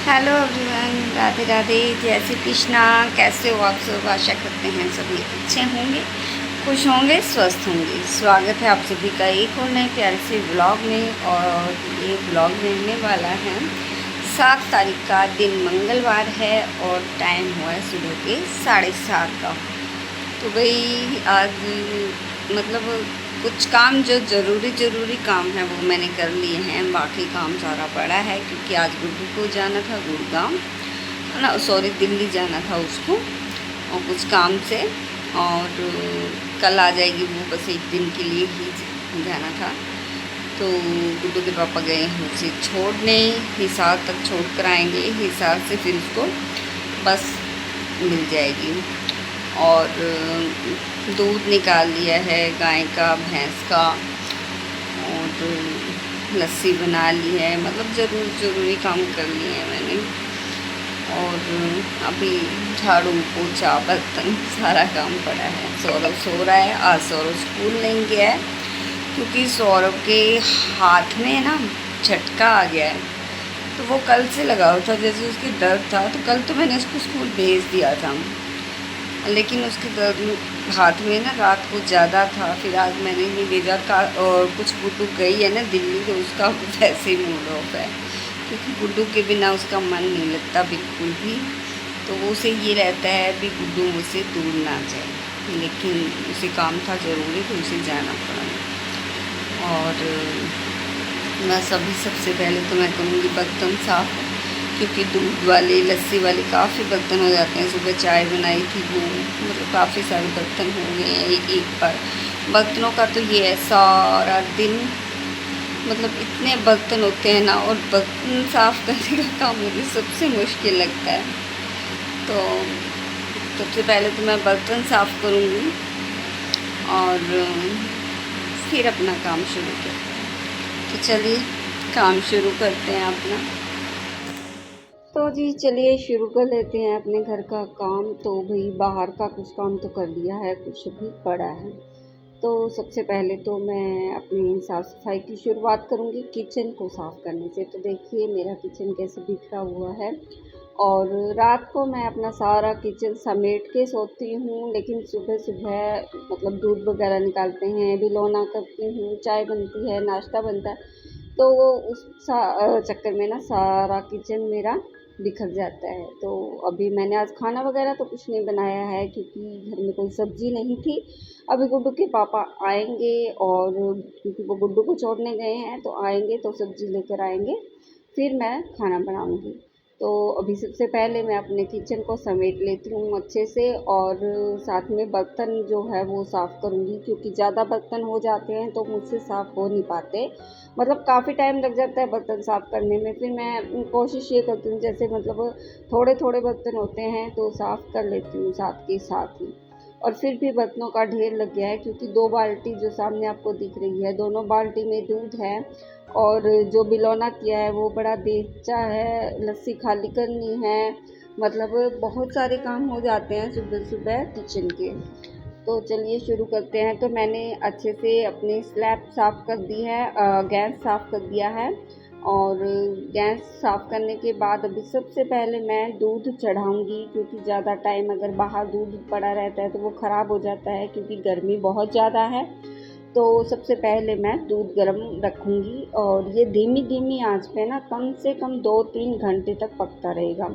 Hello everyone, Radhe Radhe, जय श्री कृष्णा। कैसे हो आप सब? आशा करते हैं सभी अच्छे होंगे, खुश होंगे, स्वस्थ होंगे। स्वागत है आप सभी का एक और नए प्यारे से ब्लॉग में। और ये ब्लॉग मिलने वाला है 7 तारीख का, दिन मंगलवार है और टाइम हुआ है सुबह के 7:30 का। तो भाई आज मतलब कुछ काम जो ज़रूरी काम है वो मैंने कर लिए हैं। बाकी काम सारा पड़ा है क्योंकि आज गुड्डू को जाना था गुड़गांव, ना सॉरी दिल्ली जाना था उसको, और कुछ काम से। और कल आ जाएगी वो, बस एक दिन के लिए ही जाना था। तो गुड्डू के पापा गए हैं उसे छोड़ने, हिसार तक छोड़ कर आएंगे। हिसार से फिर उसको बस मिल जाएगी। और दूध निकाल लिया है गाय का, भैंस का, और लस्सी बना ली है। मतलब ज़रूरी काम कर लिए हैं मैंने। और अभी झाड़ू पोछा बर्तन सारा काम पड़ा है। सौरभ सो रहा है। आज सौरभ स्कूल नहीं गया है क्योंकि सौरभ के हाथ में ना झटका आ गया है। तो वो कल से लगा हुआ था, जैसे उसकी दर्द था। तो कल तो मैंने उसको स्कूल भेज दिया था, लेकिन उसके दर्द हाथ में ना रात को ज़्यादा था। फिर आज मैंने नहीं भेजा का। और कुछ गुड्डू गई है ना दिल्ली, तो उसका वैसे ही मूड ऑफ है क्योंकि गुड्डू के बिना उसका मन नहीं लगता बिल्कुल भी। तो उसे ये रहता है भी गुड्डू मुझसे दूर ना जाए, लेकिन उसे काम था ज़रूरी तो उसे जाना पड़ा। और बस अभी सबसे पहले तो मैं करूँगी बर्तन साफ़, क्योंकि दूध वाले लस्सी वाले काफ़ी बर्तन हो जाते हैं। सुबह चाय बनाई थी वो, मतलब काफ़ी सारे बर्तन हो गए हैं एक बार। बर्तनों का तो ये है सारा दिन, मतलब इतने बर्तन होते हैं ना। और बर्तन साफ़ करने का काम मुझे सबसे मुश्किल लगता है। तो सबसे पहले तो मैं बर्तन साफ़ करूँगी और फिर अपना काम शुरू करूँ। तो चलिए काम शुरू करते हैं अपना। तो जी चलिए शुरू कर लेते हैं अपने घर का काम। तो भाई बाहर का कुछ काम तो कर लिया है, कुछ भी पड़ा है। तो सबसे पहले तो मैं अपनी साफ़ सफाई की शुरुआत करूँगी किचन को साफ़ करने से। तो देखिए मेरा किचन कैसे बिखरा हुआ है। और रात को मैं अपना सारा किचन समेट के सोती हूँ, लेकिन सुबह सुबह मतलब दूध वगैरह निकालते हैं, भिगोना करती हूँ, चाय बनती है, नाश्ता बनता है। तो वो उस चक्कर में ना सारा किचन मेरा बिखर जाता है। तो अभी मैंने आज खाना वगैरह तो कुछ नहीं बनाया है क्योंकि घर में कोई सब्ज़ी नहीं थी। अभी गुड्डू के पापा आएंगे, और क्योंकि वो गुड्डू को छोड़ने गए हैं तो आएंगे तो सब्ज़ी लेकर आएंगे, फिर मैं खाना बनाऊंगी। तो अभी सबसे पहले मैं अपने किचन को समेट लेती हूँ अच्छे से, और साथ में बर्तन जो है वो साफ़ करूँगी क्योंकि ज़्यादा बर्तन हो जाते हैं तो मुझसे साफ़ हो नहीं पाते। मतलब काफ़ी टाइम लग जाता है बर्तन साफ़ करने में। फिर मैं कोशिश ये करती हूँ जैसे मतलब थोड़े थोड़े बर्तन होते हैं तो साफ़ कर लेती हूँ साथ के साथ ही। और फिर भी बर्तनों का ढेर लग गया है क्योंकि 2 बाल्टी जो सामने आपको दिख रही है, दोनों बाल्टी में दूध है। और जो बिलौना किया है वो बड़ा देगचा है, लस्सी खाली करनी है। मतलब बहुत सारे काम हो जाते हैं सुबह सुबह किचन के। तो चलिए शुरू करते हैं। तो मैंने अच्छे से अपनी स्लैब साफ़ कर दी है, गैस साफ़ कर दिया है। और गैस साफ़ करने के बाद अभी सबसे पहले मैं दूध चढ़ाऊँगी, क्योंकि ज़्यादा टाइम अगर बाहर दूध पड़ा रहता है तो वो ख़राब हो जाता है क्योंकि गर्मी बहुत ज़्यादा है। तो सबसे पहले मैं दूध गर्म रखूँगी, और ये धीमी धीमी आंच पे ना कम से कम 2-3 घंटे तक पकता रहेगा।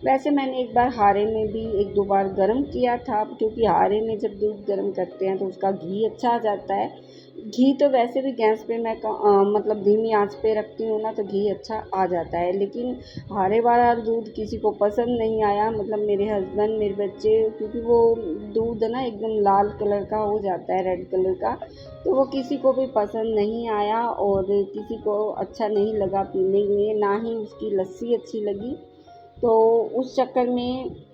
वैसे मैंने एक बार हारे में भी 1-2 बार गर्म किया था, क्योंकि हारे में जब दूध गर्म करते हैं तो उसका घी अच्छा आ जाता है। घी तो वैसे भी गैस पे मैं मतलब धीमी आंच पे रखती हूँ ना तो घी अच्छा आ जाता है। लेकिन हारे वाला दूध किसी को पसंद नहीं आया, मतलब मेरे हस्बैंड, मेरे बच्चे, क्योंकि वो दूध ना एकदम लाल कलर का हो जाता है, रेड कलर का। तो वो किसी को भी पसंद नहीं आया और किसी को अच्छा नहीं लगा पीने में, ना ही उसकी लस्सी अच्छी लगी। तो उस चक्कर में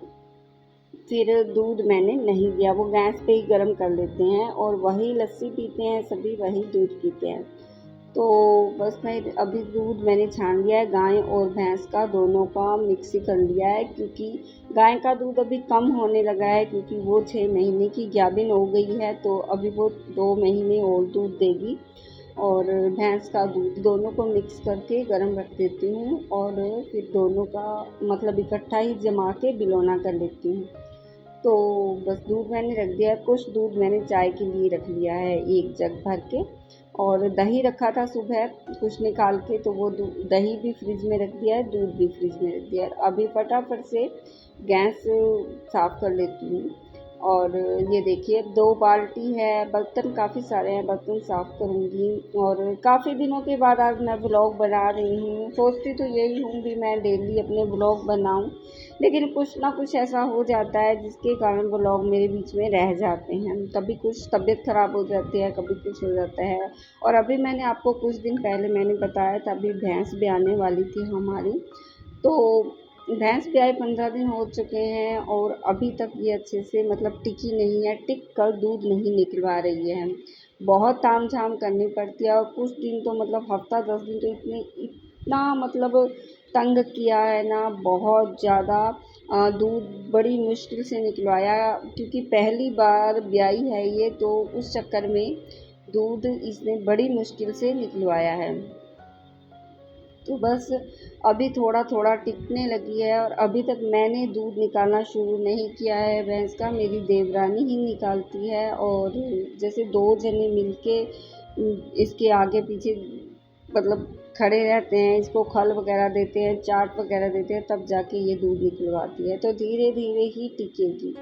फिर दूध मैंने नहीं दिया। वो गैस पे ही गर्म कर लेते हैं और वही लस्सी पीते हैं सभी, वही दूध पीते हैं। तो बस मैं अभी दूध मैंने छान लिया है, गाय और भैंस का दोनों का मिक्सी कर लिया है। क्योंकि गाय का दूध अभी कम होने लगा है क्योंकि वो 6 महीने की गाभिन हो गई है, तो अभी वो 2 महीने और दूध देगी। और भैंस का दूध, दोनों को मिक्स करके गरम रख देती हूँ और फिर दोनों का मतलब इकट्ठा ही जमा के बिलोना कर लेती हूँ। तो बस दूध मैंने रख दिया है, कुछ दूध मैंने चाय के लिए रख लिया है 1 जग भर के, और दही रखा था सुबह कुछ निकाल के, तो वो दही भी फ्रिज में रख दिया है, दूध भी फ्रिज में रख दिया है। अभी फटाफट से गैस साफ़ कर लेती हूँ। और ये देखिए 2 बाल्टी है, बर्तन काफ़ी सारे हैं, बर्तन साफ़ करूँगी। और काफ़ी दिनों के बाद आज मैं व्लॉग बना रही हूँ। सोचती तो यही हूँ भी मैं डेली अपने व्लॉग बनाऊँ, लेकिन कुछ ना कुछ ऐसा हो जाता है जिसके कारण व्लॉग मेरे बीच में रह जाते हैं। कभी कुछ तबीयत ख़राब हो जाती है, कभी कुछ हो जाता है। और अभी मैंने आपको कुछ दिन पहले मैंने बताया था, अभी भैंस ब्याने वाली थी हमारी, तो भैंस ब्याए 15 दिन हो चुके हैं और अभी तक ये अच्छे से मतलब टिकी नहीं है, टिक कर दूध नहीं निकलवा रही है। बहुत ताम झाम करनी पड़ती है, और कुछ दिन तो मतलब हफ्ता 10 दिन तो इतना मतलब तंग किया है ना, बहुत ज़्यादा। दूध बड़ी मुश्किल से निकलवाया, क्योंकि पहली बार ब्याई है ये, तो उस चक्कर में दूध इसने बड़ी मुश्किल से निकलवाया है। तो बस अभी थोड़ा थोड़ा टिकने लगी है, और अभी तक मैंने दूध निकालना शुरू नहीं किया है भैंस का, मेरी देवरानी ही निकालती है। और जैसे 2 जने मिलके इसके आगे पीछे मतलब खड़े रहते हैं, इसको खल वगैरह देते हैं, चाट वगैरह देते हैं, तब जाके ये दूध निकलवाती है। तो धीरे धीरे ही टिकेगी।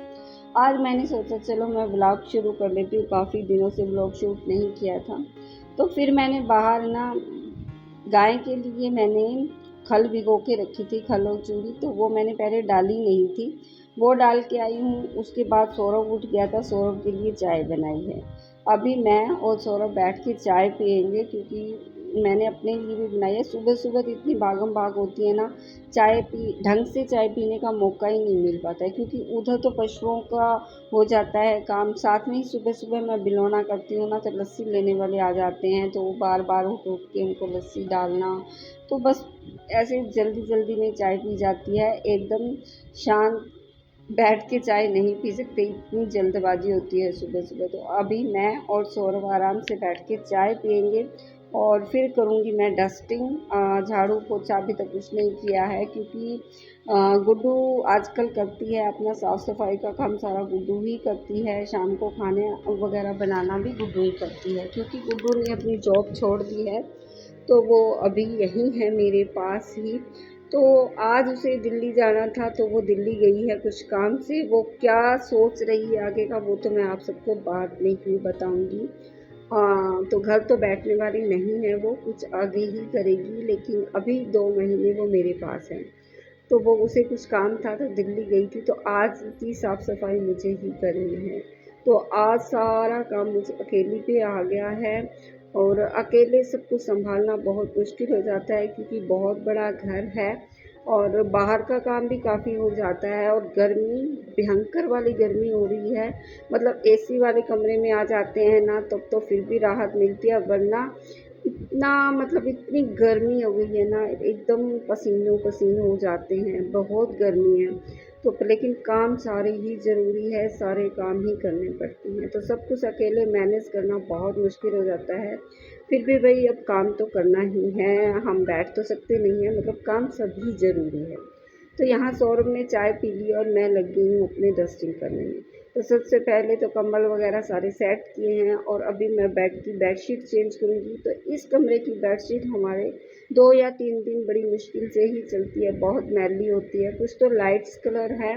आज मैंने सोचा चलो मैं व्लॉग शुरू कर लेती हूँ, काफ़ी दिनों से व्लॉग शूट नहीं किया था। तो फिर मैंने बाहर ना गाय के लिए मैंने खल भिगो के रखी थी, खल और चूड़ी, तो वो मैंने पहले डाली नहीं थी, वो डाल के आई हूँ। उसके बाद सौरभ उठ गया था, सौरभ के लिए चाय बनाई है। अभी मैं और सौरभ बैठ के चाय पियेंगे, क्योंकि मैंने अपने लिए भी बनाई है। सुबह सुबह तो इतनी भागम भाग होती है ना, ढंग से चाय पीने का मौका ही नहीं मिल पाता है, क्योंकि उधर तो पशुओं का हो जाता है काम, साथ में ही सुबह सुबह मैं बिलोना करती हूँ ना, तो लस्सी लेने वाले आ जाते हैं, तो बार बार उठ उठ के उनको लस्सी डालना, तो बस ऐसे जल्दी जल्दी में चाय पी जाती है। एकदम शांत बैठ के चाय नहीं पी सकते, इतनी जल्दबाजी होती है सुबह सुबह। तो अभी मैं और सौरभ आराम से बैठ के चाय पियेंगे, और फिर करूँगी मैं डस्टिंग। झाड़ू पोछा अभी तक कुछ नहीं किया है, क्योंकि गुड्डू आजकल करती है अपना साफ़ सफाई का काम, सारा गुड्डू ही करती है। शाम को खाने वगैरह बनाना भी गुड्डू ही करती है, क्योंकि गुड्डू ने अपनी जॉब छोड़ दी है, तो वो अभी यहीं है मेरे पास ही। तो आज उसे दिल्ली जाना था, तो वो दिल्ली गई है कुछ काम से। वो क्या सोच रही है आगे का, वो तो मैं आप सबको बाद में ही बताऊंगी। तो घर तो बैठने वाली नहीं है, वो कुछ आगे ही करेगी, लेकिन अभी 2 महीने वो मेरे पास है। तो वो उसे कुछ काम था तो दिल्ली गई थी, तो आज की साफ़ सफाई मुझे ही करनी है। तो आज सारा काम मुझे अकेली पे आ गया है, और अकेले सब कुछ संभालना बहुत मुश्किल हो जाता है, क्योंकि बहुत बड़ा घर है और बाहर का काम भी काफ़ी हो जाता है, और गर्मी भयंकर वाली गर्मी हो रही है। मतलब एसी वाले कमरे में आ जाते हैं ना, तब तो फिर भी राहत मिलती है, वरना इतना मतलब इतनी गर्मी हो गई है ना, एकदम पसीनों पसीन हो जाते हैं, बहुत गर्मी है। तो लेकिन काम सारे ही ज़रूरी है, सारे काम ही करने पड़ते हैं, तो सब कुछ अकेले मैनेज करना बहुत मुश्किल हो जाता है। फिर भी भाई अब काम तो करना ही है, हम बैठ तो सकते नहीं हैं, मतलब काम सभी ज़रूरी है। तो यहाँ सौरभ ने चाय पी ली और मैं लग गई हूँ अपने डस्टिंग करने में। तो सबसे पहले तो कंबल वगैरह सारे सेट किए हैं, और अभी मैं बेड की बेडशीट चेंज करूँगी। तो इस कमरे की बेडशीट हमारे 2 या 3 दिन बड़ी मुश्किल से ही चलती है, बहुत मैली होती है। कुछ तो लाइट्स कलर है,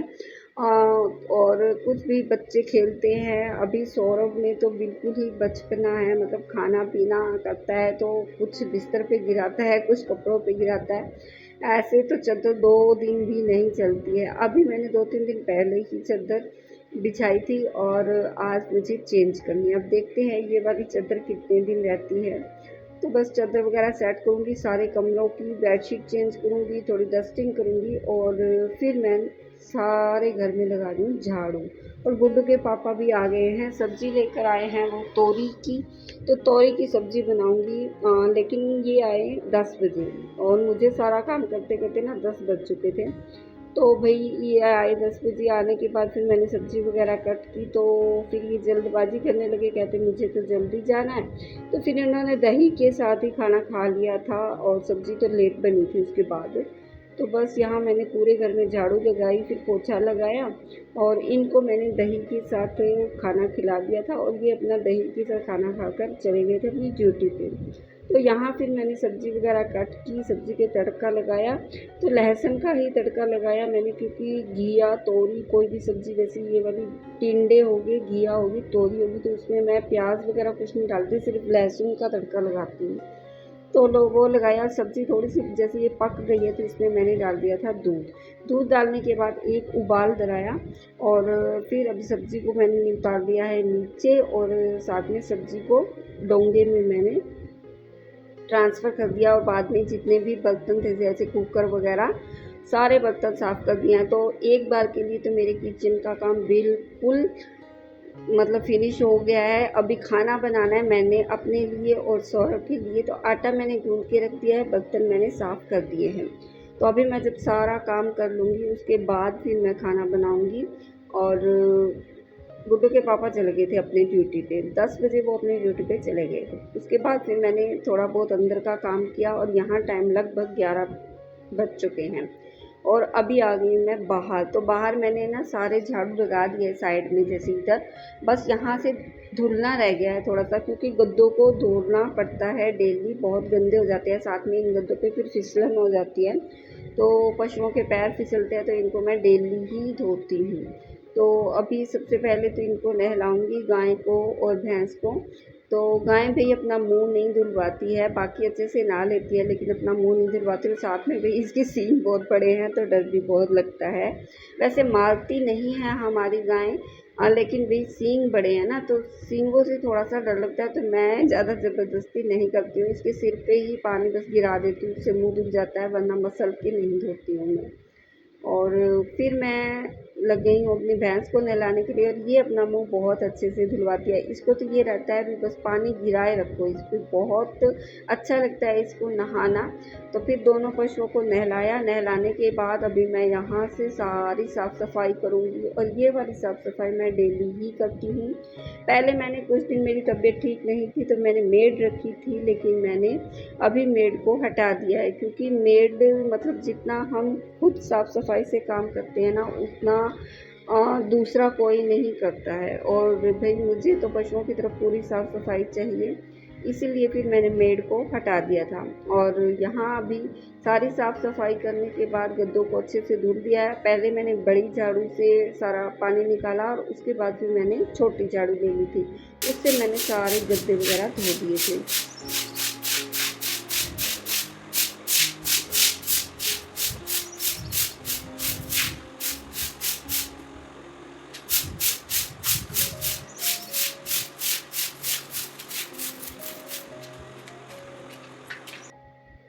और कुछ भी बच्चे खेलते हैं। अभी सौरभ में तो बिल्कुल ही बचपना है, मतलब खाना पीना करता है तो कुछ बिस्तर पे गिराता है, कुछ कपड़ों पे गिराता है। ऐसे तो चादर 2 दिन भी नहीं चलती है। अभी मैंने 2-3 दिन पहले ही चादर बिछाई थी, और आज मुझे चेंज करनी है। अब देखते हैं ये वाली चादर कितने दिन रहती है। तो बस चादर वगैरह सेट करूँगी, सारे कमरों की बेडशीट चेंज करूँगी, थोड़ी डस्टिंग करूँगी, और फिर मैं सारे घर में लगा दूँ झाड़ू। और गुड्डू के पापा भी आ गए हैं, सब्ज़ी लेकर आए हैं वो तोरी की, तो तोरी की सब्ज़ी बनाऊँगी। लेकिन ये आए 10 बजे, और मुझे सारा काम करते करते ना 10 बज चुके थे। तो भाई ये आए 10 बजे, आने के बाद फिर मैंने सब्ज़ी वगैरह कट की, तो फिर ये जल्दबाजी करने लगे, कहते मुझे तो जल्दी जाना है। तो फिर इन्होंने दही के साथ ही खाना खा लिया था और सब्ज़ी तो लेट बनी थी उसके बाद। तो बस यहाँ मैंने पूरे घर में झाड़ू लगाई, फिर पोछा लगाया और इनको मैंने दही के साथ खाना खिला दिया था और ये अपना दही के साथ खाना खाकर चले गए थे अपनी ड्यूटी पे। तो यहाँ फिर मैंने सब्ज़ी वगैरह कट की, सब्ज़ी के तड़का लगाया। तो लहसुन का ही तड़का लगाया मैंने, क्योंकि घिया तोरी कोई भी सब्ज़ी, जैसे ये वाली टिंडे हो गए, घिया होगी, तोरी होगी, तो उसमें मैं प्याज वगैरह कुछ नहीं डालती, सिर्फ लहसुन का तड़का लगाती हूँ। तो वो लगाया। सब्ज़ी थोड़ी सी जैसे ये पक गई है तो इसमें मैंने डाल दिया था दूध डालने के बाद एक उबाल दिलाया और फिर अभी सब्ज़ी को मैंने उतार दिया है नीचे और साथ में सब्ज़ी को डोंगे में मैंने ट्रांसफ़र कर दिया और बाद में जितने भी बर्तन थे जैसे कुकर वगैरह सारे बर्तन साफ़ कर दिए हैं। तो एक बार के लिए तो मेरे किचन का काम बिल्कुल मतलब फिनिश हो गया है। अभी खाना बनाना है मैंने अपने लिए और सौरभ के लिए। तो आटा मैंने गूंद के रख दिया है, बर्तन मैंने साफ़ कर दिए हैं। तो अभी मैं जब सारा काम कर लूँगी उसके बाद फिर मैं खाना बनाऊँगी। और गुड्डू के पापा चले गए थे अपनी ड्यूटी पे, 10 बजे वो अपनी ड्यूटी पे चले गए थे। उसके बाद फिर मैंने थोड़ा बहुत अंदर का काम किया और यहाँ टाइम लगभग 11 बज चुके हैं और अभी आ गई मैं बाहर। तो बाहर मैंने ना सारे झाड़ू लगा दिए साइड में, जैसे इधर बस यहाँ से धुलना रह गया है थोड़ा सा, क्योंकि गद्दों को धोना पड़ता है डेली, बहुत गंदे हो जाते हैं। साथ में इन गद्दों पे फिर फिसलन हो जाती है, तो पशुओं के पैर फिसलते हैं, तो इनको मैं डेली ही धोती हूँ। तो अभी सबसे पहले तो इनको नहलाऊँगी, गाय को और भैंस को। तो गाय भी अपना मुंह नहीं धुलवाती है, बाकी अच्छे से नहा लेती है लेकिन अपना मुंह नहीं धुलवाती। और साथ में भी इसके सींग बहुत बड़े हैं तो डर भी बहुत लगता है। वैसे मारती नहीं है हमारी गाय, लेकिन भी सींग बड़े हैं ना, तो सींगों से थोड़ा सा डर लगता है। तो मैं ज़्यादा ज़बरदस्ती नहीं करती हूँ, इसके सिर पे ही पानी बस गिरा देती हूँ, उससे मुँह धुल जाता है, वरना मसल के नहीं धोती हूँ मैं। और फिर मैं लग गई हूँ अपनी भैंस को नहलाने के लिए और ये अपना मुंह बहुत अच्छे से धुलवाती है। इसको तो ये रहता है भी बस पानी गिराए रखो, इस पर बहुत अच्छा लगता है इसको नहाना। तो फिर दोनों पशुओं को नहलाया, नहलाने के बाद अभी मैं यहाँ से सारी साफ़ सफाई करूँगी और ये वाली साफ़ सफाई मैं डेली ही करती हूँ। पहले मैंने कुछ दिन मेरी तबीयत ठीक नहीं थी तो मैंने मेड रखी थी, लेकिन मैंने अभी मेड को हटा दिया है, क्योंकि मेड मतलब जितना हम खुद साफ़ सफाई से काम करते हैं ना उतना दूसरा कोई नहीं करता है। और भाई मुझे तो पशुओं की तरफ पूरी साफ़ सफाई चाहिए, इसीलिए फिर मैंने मेड को हटा दिया था। और यहाँ अभी सारी साफ़ सफाई करने के बाद गद्दों को अच्छे से धुल दिया है। पहले मैंने बड़ी झाड़ू से सारा पानी निकाला और उसके बाद फिर मैंने छोटी झाड़ू ले ली थी, उससे मैंने सारे गद्दे वगैरह धो दिए थे।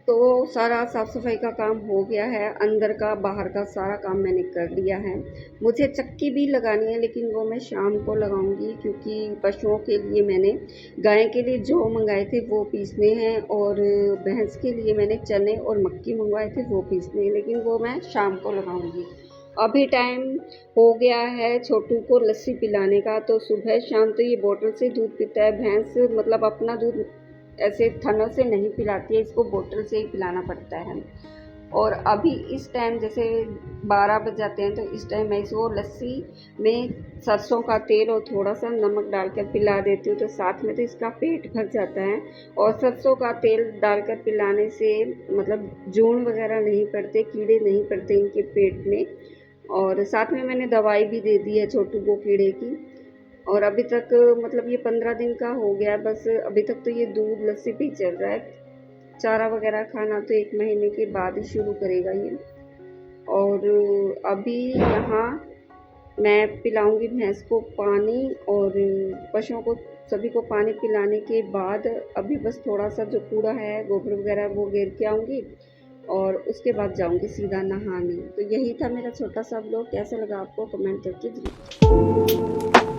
तो सारा साफ़ सफाई का काम हो गया है, अंदर का बाहर का सारा काम मैंने कर लिया है। मुझे चक्की भी लगानी है लेकिन वो मैं शाम को लगाऊंगी, क्योंकि पशुओं के लिए मैंने गाय के लिए जौ मंगाए थे वो पीसने हैं और भैंस के लिए मैंने चने और मक्की मंगवाए थे वो पीसने हैं, लेकिन वो मैं शाम को लगाऊंगी। अभी टाइम हो गया है छोटू को लस्सी पिलाने का, तो सुबह शाम तो ये बोतल से दूध पीता है। भैंस मतलब अपना दूध ऐसे थनों से नहीं पिलाती है, इसको बोतल से ही पिलाना पड़ता है। और अभी इस टाइम जैसे 12 बज जाते हैं, तो इस टाइम मैं इसको लस्सी में सरसों का तेल और थोड़ा सा नमक डालकर पिला देती हूँ, तो साथ में तो इसका पेट भर जाता है। और सरसों का तेल डालकर पिलाने से मतलब जून वगैरह नहीं पड़ते, कीड़े नहीं पड़ते इनके पेट में। और साथ में मैंने दवाई भी दे दी है छोटू को कीड़े की। और अभी तक मतलब ये 15 दिन का हो गया है, बस अभी तक तो ये दूध लस्सी भी चल रहा है। चारा वगैरह खाना तो 1 महीने के बाद ही शुरू करेगा ये। और अभी यहाँ मैं पिलाऊंगी भैंस को पानी और पशुओं को सभी को पानी पिलाने के बाद अभी बस थोड़ा सा जो कूड़ा है गोबर वगैरह वो घेर के आऊँगी और उसके बाद जाऊँगी सीधा नहाने। तो यही था मेरा छोटा सा ब्लॉग। कैसा लगा आपको कमेंट करके जरूर।